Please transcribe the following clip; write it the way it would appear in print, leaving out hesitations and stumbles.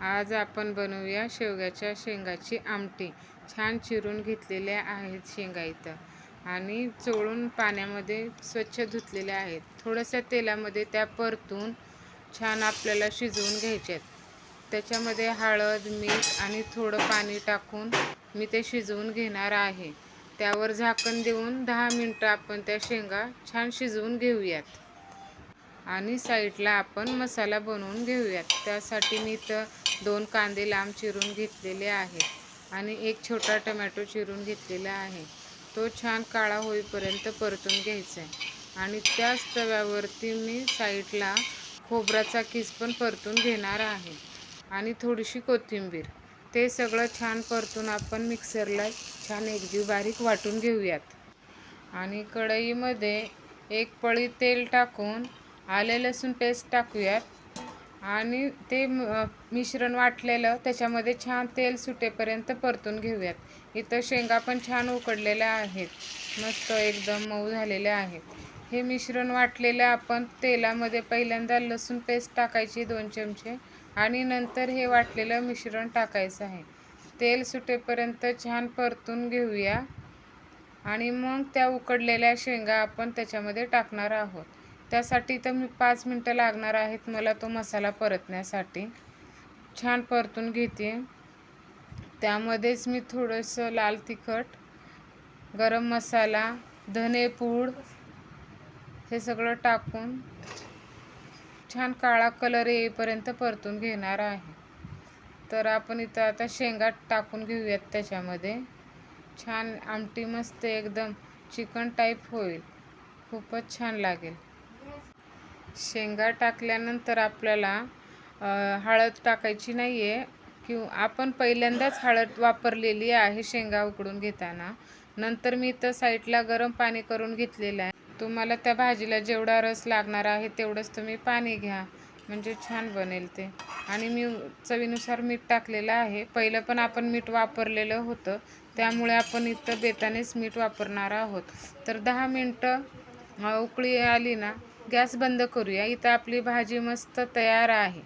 आज आपण बनवूया शेवग्याच्या शेंगाची आमटी। छान चिरून घेतलेल्या आहेत शेंगा इथं आणि चोळून पाण्यामध्ये स्वच्छ धुतलेल्या आहेत। थोड्याशा तेलामध्ये त्या परतून छान आपल्याला शिजवून घ्यायच्यात। त्याच्यामध्ये हळद, मीठ आणि थोडं पाणी टाकून मी ते शिजवून घेणार आहे। त्यावर झाकण देऊन 10 मिनिटं आपण त्या शेंगा छान शिजवून घेऊयात आणि साईडला आपण मसाला बनवून घेऊयात। त्यासाठी मी इथं 2 कांदे लांब चिरून घेतलेले आहेत आणि एक छोटा टोमॅटो चिरून घेतलेला आहे। तो छान काळा होईपर्यंत परतून घ्यायचा आहे आणि त्याच तव्यावरती मी साईडला खोबऱ्याचा किस पण परतून घेणार आहे आणि थोडीशी कोथिंबीर। ते सगळं छान परतून आपण मिक्सरला छान एकजीव बारीक वाटून घेऊयात आणि कढईमध्ये 1 पळी तेल टाकून आले लसूण पेस्ट टाकूयात आणि ते मिश्रण वाटलेलं त्याच्यामध्ये छान तेल सुटेपर्यंत परतून घेऊयात। इथं शेंगा पण छान उकडलेल्या आहेत, मस्त एकदम मऊ झालेल्या आहेत। हे मिश्रण वाटलेलं आपण तेलामध्ये पहिल्यांदा लसूण पेस्ट टाकायची 2 चमचे आणि नंतर हे वाटलेलं मिश्रण टाकायचं आहे। तेल सुटेपर्यंत छान परतून घेऊया आणि मग त्या उकडलेल्या शेंगा आपण त्याच्यामध्ये टाकणार आहोत। त्यासाठी तर मी 5 मिनिटं लागणार आहेत मला तो मसाला परतण्यासाठी। छान परतून घेते। त्यामध्येच मी थोडंसं लाल तिखट, गरम मसाला, धनेपूड हे सगळं टाकून छान काळा कलर येईपर्यंत परतून घेणार आहे। तर आपण इथं आता शेंगा टाकून घेऊयात त्याच्यामध्ये। छान आमटी मस्त एकदम चिकन टाईप होईल, खूपच छान लागेल। शेंगा टाकल्यानंतर आपल्याला हळद टाकायची नाही आहे किंवा आपण पहिल्यांदाच हळद वापरलेली आहे शेंगा उकडून घेताना। नंतर मी इथं साईडला गरम पाणी करून घेतलेलं आहे। तुम्हाला त्या भाजीला जेवढा रस लागणार आहे तेवढंच तुम्ही पाणी घ्या, म्हणजे छान बनेल ते। आणि मी चवीनुसार मीठ टाकलेलं आहे। पहिलं पण आपण मीठ वापरलेलं होतं, त्यामुळे आपण इथं बेतानेच मीठ वापरणार आहोत। तर 10 मिनिटं उकळी आली ना, गॅस बंद करूया। इथं आपली भाजी मस्त तयार आहे।